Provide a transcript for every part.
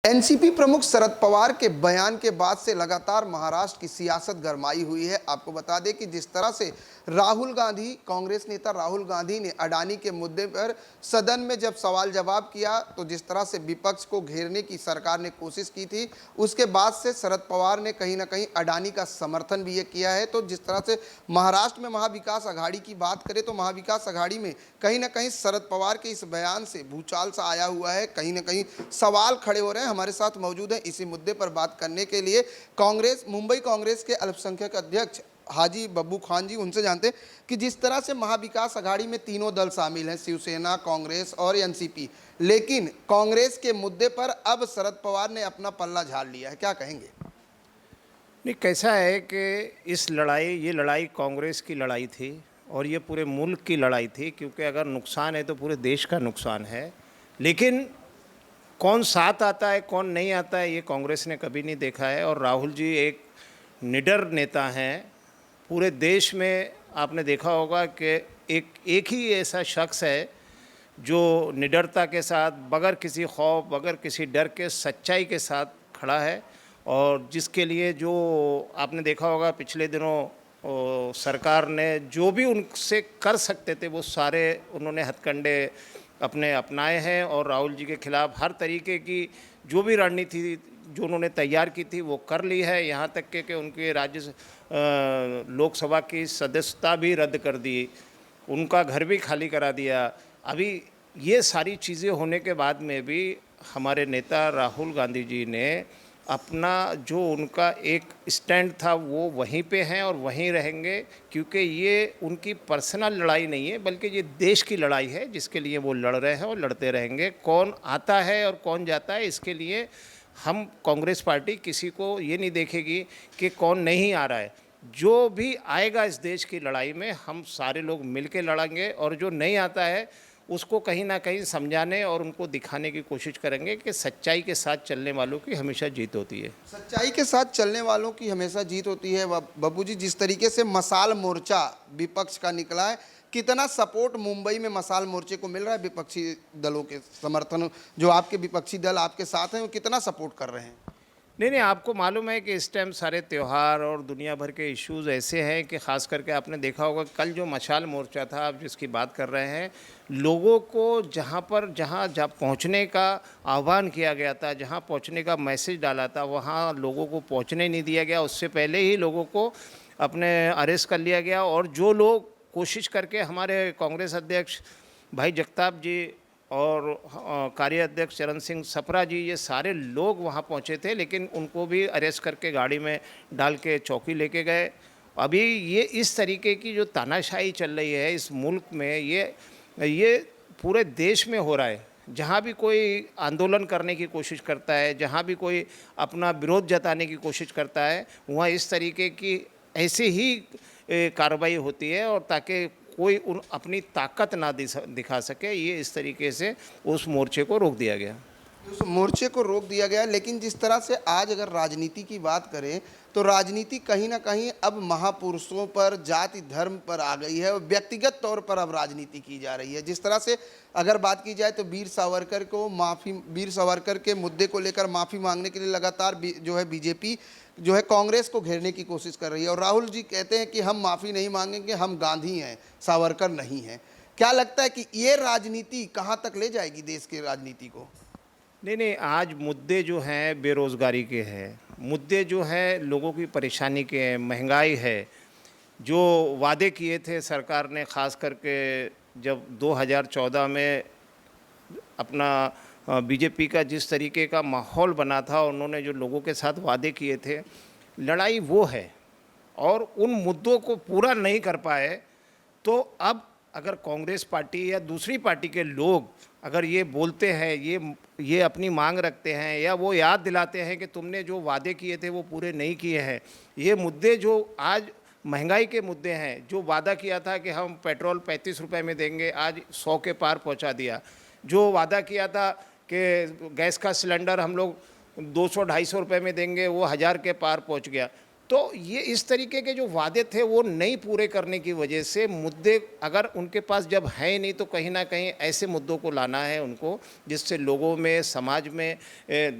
NCP प्रमुख शरद पवार के बयान के बाद से लगातार महाराष्ट्र की सियासत गरमाई हुई है। आपको बता दें कि जिस तरह से राहुल गांधी, कांग्रेस नेता राहुल गांधी ने अडानी के मुद्दे पर सदन में जब सवाल जवाब किया, तो जिस तरह से विपक्ष को घेरने की सरकार ने कोशिश की थी, उसके बाद से शरद पवार ने कहीं ना कहीं अडानी का समर्थन भी ये किया है। तो जिस तरह से महाराष्ट्र में महाविकास अघाड़ी की बात करें तो महाविकास अघाड़ी में कहीं ना कहीं शरद पवार के इस बयान से भूचाल सा आया हुआ है। कहीं ना कहीं सवाल खड़े हो रहे हैं। हमारे साथ मौजूद है इसी मुद्दे पर बात करने के लिए मुंबई कांग्रेस के अल्पसंख्यक अध्यक्ष हाजी बब्बू खान जी। उनसे जानते हैं कि जिस तरह से महाविकास अघाड़ी में तीनों दल शामिल हैं, शिवसेना, कांग्रेस और एनसीपी, लेकिन कांग्रेस के मुद्दे पर अब शरद पवार ने अपना पल्ला झाड़ लिया है, क्या कहेंगे? नहीं, कैसा है कि ये लड़ाई कांग्रेस की लड़ाई थी और ये पूरे मुल्क की लड़ाई थी, क्योंकि अगर नुकसान है तो पूरे देश का नुकसान है। लेकिन कौन साथ आता है कौन नहीं आता है ये कांग्रेस ने कभी नहीं देखा है। और राहुल जी एक निडर नेता हैं। पूरे देश में आपने देखा होगा कि एक ही ऐसा शख्स है जो निडरता के साथ, बगैर किसी खौफ, बगैर किसी डर के, सच्चाई के साथ खड़ा है। और जिसके लिए जो आपने देखा होगा पिछले दिनों सरकार ने जो भी उनसे कर सकते थे वो सारे उन्होंने हथकंडे अपने अपनाए हैं। और राहुल जी के खिलाफ हर तरीके की जो भी रणनीति जो उन्होंने तैयार की थी वो कर ली है। यहाँ तक कि उनके लोकसभा की सदस्यता भी रद्द कर दी, उनका घर भी खाली करा दिया। अभी ये सारी चीज़ें होने के बाद में भी हमारे नेता राहुल गांधी जी ने अपना जो उनका एक स्टैंड था वो वहीं पे हैं और वहीं रहेंगे, क्योंकि ये उनकी पर्सनल लड़ाई नहीं है बल्कि ये देश की लड़ाई है जिसके लिए वो लड़ रहे हैं और लड़ते रहेंगे। कौन आता है और कौन जाता है इसके लिए हम कांग्रेस पार्टी किसी को ये नहीं देखेगी कि कौन नहीं आ रहा है। जो भी आएगा इस देश की लड़ाई में हम सारे लोग मिल के लड़ेंगे, और जो नहीं आता है उसको कहीं ना कहीं समझाने और उनको दिखाने की कोशिश करेंगे कि सच्चाई के साथ चलने वालों की हमेशा जीत होती है। सच्चाई के साथ चलने वालों की हमेशा जीत होती है। बब्बू जी, जिस तरीके से मसाल मोर्चा विपक्ष का निकला है, कितना सपोर्ट मुंबई में मसाल मोर्चे को मिल रहा है? विपक्षी दलों के समर्थन, जो आपके विपक्षी दल आपके साथ हैं, वो कितना सपोर्ट कर रहे हैं? नहीं, आपको मालूम है कि इस टाइम सारे त्यौहार और दुनिया भर के इश्यूज़ ऐसे हैं कि ख़ास करके आपने देखा होगा कल जो मशाल मोर्चा था, आप जिसकी बात कर रहे हैं, लोगों को जहाँ पहुँचने का आह्वान किया गया था, जहाँ पहुँचने का मैसेज डाला था, वहाँ लोगों को पहुँचने नहीं दिया गया। उससे पहले ही लोगों को अपने अरेस्ट कर लिया गया। और जो लोग कोशिश करके हमारे कांग्रेस अध्यक्ष भाई जगताप जी और कार्य अध्यक्ष चरण सिंह सप्रा जी, ये सारे लोग वहाँ पहुँचे थे, लेकिन उनको भी अरेस्ट करके गाड़ी में डाल के चौकी लेके गए। अभी ये इस तरीके की जो तानाशाही चल रही है इस मुल्क में, ये पूरे देश में हो रहा है। जहाँ भी कोई आंदोलन करने की कोशिश करता है, जहाँ भी कोई अपना विरोध जताने की कोशिश करता है, वहाँ इस तरीके की ऐसे ही कार्रवाई होती है, और ताकि कोई अपनी ताकत ना दिखा सके, ये इस तरीके से उस मोर्चे को रोक दिया गया। उस मोर्चे को रोक दिया गया। लेकिन जिस तरह से आज अगर राजनीति की बात करें तो राजनीति कहीं ना कहीं अब महापुरुषों पर, जाति धर्म पर आ गई है और व्यक्तिगत तौर पर अब राजनीति की जा रही है। जिस तरह से अगर बात की जाए तो वीर सावरकर के मुद्दे को लेकर माफ़ी मांगने के लिए लगातार जो है बीजेपी जो है कांग्रेस को घेरने की कोशिश कर रही है। और राहुल जी कहते हैं कि हम माफ़ी नहीं मांगेंगे, हम गांधी हैं, सावरकर नहीं हैं। क्या लगता है कि ये राजनीति कहाँ तक ले जाएगी देश की राजनीति को? नहीं, आज मुद्दे जो हैं बेरोज़गारी के हैं, मुद्दे जो हैं लोगों की परेशानी के हैं, महंगाई है। जो वादे किए थे सरकार ने, ख़ास करके जब 2014 में अपना बीजेपी का जिस तरीके का माहौल बना था, उन्होंने जो लोगों के साथ वादे किए थे, लड़ाई वो है। और उन मुद्दों को पूरा नहीं कर पाए, तो अब अगर कांग्रेस पार्टी या दूसरी पार्टी के लोग अगर ये बोलते हैं, ये अपनी मांग रखते हैं, या वो याद दिलाते हैं कि तुमने जो वादे किए थे वो पूरे नहीं किए हैं, ये मुद्दे जो आज महंगाई के मुद्दे हैं, जो वादा किया था कि हम पेट्रोल 35 रुपये में देंगे, आज 100 के पार पहुंचा दिया। जो वादा किया था कि गैस का सिलेंडर हम लोग 200-250 रुपये में देंगे, वो 1000 के पार पहुंच गया। तो ये इस तरीके के जो वादे थे वो नहीं पूरे करने की वजह से मुद्दे अगर उनके पास जब हैं नहीं तो कहीं ना कहीं ऐसे मुद्दों को लाना है उनको जिससे लोगों में समाज में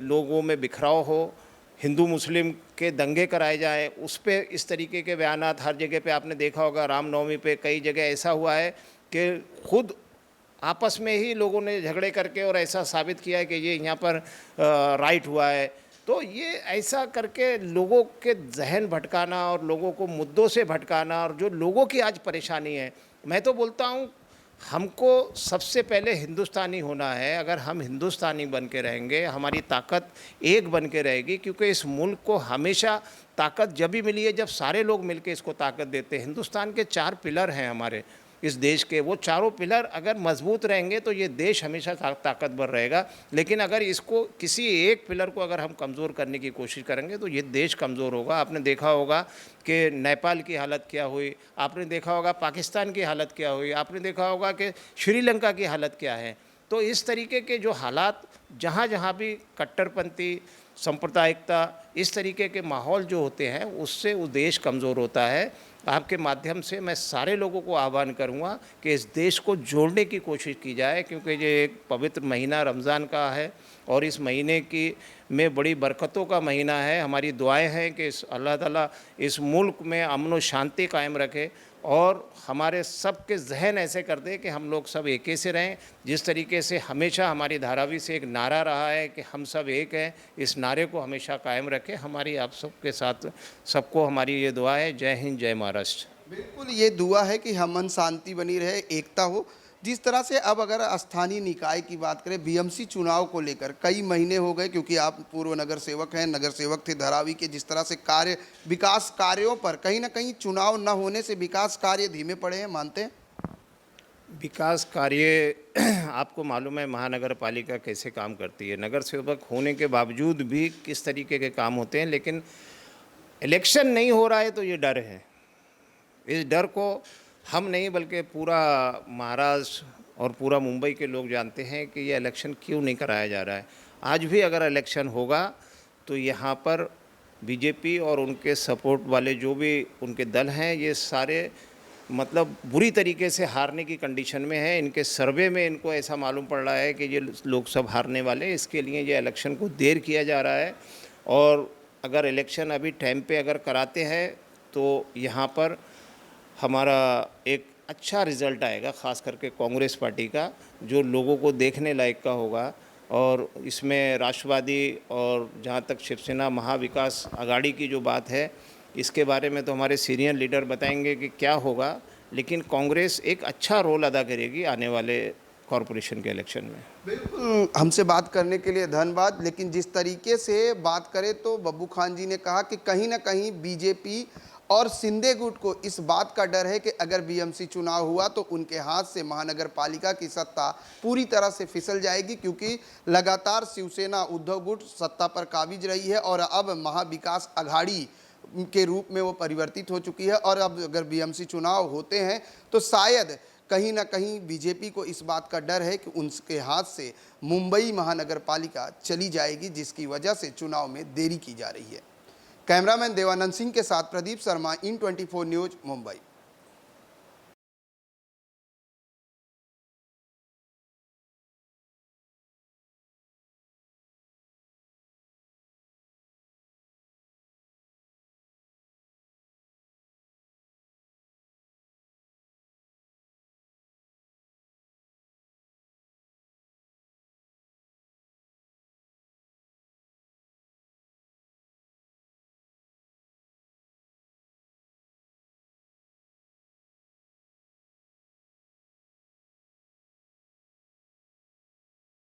लोगों में बिखराव हो, हिंदू मुस्लिम के दंगे कराए जाएं, उस पे इस तरीके के बयानात हर जगह पे आपने देखा होगा। रामनवमी पे कई जगह ऐसा हुआ है कि खुद आपस में ही लोगों ने झगड़े करके और ऐसा साबित किया है कि ये यहाँ पर राइट हुआ है। तो ये ऐसा करके लोगों के जहन भटकाना और लोगों को मुद्दों से भटकाना और जो लोगों की आज परेशानी है, मैं तो बोलता हूँ हमको सबसे पहले हिंदुस्तानी होना है। अगर हम हिंदुस्तानी बन के रहेंगे, हमारी ताकत एक बन के रहेगी, क्योंकि इस मुल्क को हमेशा ताकत जब भी मिली है जब सारे लोग मिलकर इसको ताकत देते हैं। हिंदुस्तान के 4 पिलर हैं हमारे इस देश के, वो चारों पिलर अगर मजबूत रहेंगे तो ये देश हमेशा ताकतवर रहेगा। लेकिन अगर इसको किसी एक पिलर को अगर हम कमज़ोर करने की कोशिश करेंगे तो ये देश कमज़ोर होगा। आपने देखा होगा कि नेपाल की हालत क्या हुई, आपने देखा होगा पाकिस्तान की हालत क्या हुई, आपने देखा होगा कि श्रीलंका की हालत क्या है। तो इस तरीके के जो हालात जहाँ जहाँ भी कट्टरपंथी, सांप्रदायिकता, इस तरीके के माहौल जो होते हैं उससे वो देश कमज़ोर होता है। आपके माध्यम से मैं सारे लोगों को आह्वान करूंगा कि इस देश को जोड़ने की कोशिश की जाए, क्योंकि ये एक पवित्र महीना रमज़ान का है और इस महीने की में बड़ी बरकतों का महीना है। हमारी दुआएं हैं कि अल्लाह ताला इस मुल्क में अमन और शांति कायम रखे और हमारे सब के जहन ऐसे कर दे कि हम लोग सब एके से रहें। जिस तरीके से हमेशा हमारी धारावी से एक नारा रहा है कि हम सब एक हैं, इस नारे को हमेशा कायम रखें। हमारी आप सबके साथ सबको हमारी ये दुआ है। जय हिंद, जय महाराष्ट्र। बिल्कुल, ये दुआ है कि अमन शांति बनी रहे, एकता हो। जिस तरह से अब अगर स्थानीय निकाय की बात करें, बीएमसी चुनाव को लेकर कई महीने हो गए, क्योंकि आप पूर्व नगर सेवक हैं, नगर सेवक थे धारावी के, जिस तरह से कार्य विकास कार्यों पर कहीं ना कहीं चुनाव न होने से विकास कार्य धीमे पड़े हैं, मानते हैं? विकास कार्य आपको मालूम है महानगर पालिका कैसे काम करती है। नगर सेवक होने के बावजूद भी किस तरीके के काम होते हैं, लेकिन इलेक्शन नहीं हो रहा है तो ये डर है। इस डर को हम नहीं बल्कि पूरा महाराष्ट्र और पूरा मुंबई के लोग जानते हैं कि ये इलेक्शन क्यों नहीं कराया जा रहा है। आज भी अगर इलेक्शन होगा तो यहाँ पर बीजेपी और उनके सपोर्ट वाले जो भी उनके दल हैं, ये सारे मतलब बुरी तरीके से हारने की कंडीशन में है। इनके सर्वे में इनको ऐसा मालूम पड़ रहा है कि ये लोग सब हारने वाले, इसके लिए ये इलेक्शन को देर किया जा रहा है। और अगर इलेक्शन अभी टाइम पे अगर कराते हैं तो यहाँ पर हमारा एक अच्छा रिज़ल्ट आएगा, ख़ास करके कांग्रेस पार्टी का, जो लोगों को देखने लायक का होगा। और इसमें राष्ट्रवादी और जहाँ तक शिवसेना महाविकास आघाड़ी की जो बात है, इसके बारे में तो हमारे सीनियर लीडर बताएंगे कि क्या होगा, लेकिन कांग्रेस एक अच्छा रोल अदा करेगी आने वाले कॉरपोरेशन के इलेक्शन में। बिल्कुल, हमसे बात करने के लिए धन्यवाद। लेकिन जिस तरीके से बात करें तो बब्बू खान जी ने कहा कि कहीं ना कहीं बीजेपी और शिंदे गुट को इस बात का डर है कि अगर बीएमसी चुनाव हुआ तो उनके हाथ से महानगर पालिका की सत्ता पूरी तरह से फिसल जाएगी, क्योंकि लगातार शिवसेना उद्धव गुट सत्ता पर काबिज रही है और अब महाविकास आघाड़ी के रूप में वो परिवर्तित हो चुकी है। और अब अगर बीएमसी चुनाव होते हैं तो शायद कहीं ना कहीं बीजेपी को इस बात का डर है कि उनके हाथ से मुंबई महानगर पालिका चली जाएगी, जिसकी वजह से चुनाव में देरी की जा रही है। कैमरामैन देवानंद सिंह के साथ प्रदीप शर्मा, इन 24 न्यूज़, मुंबई।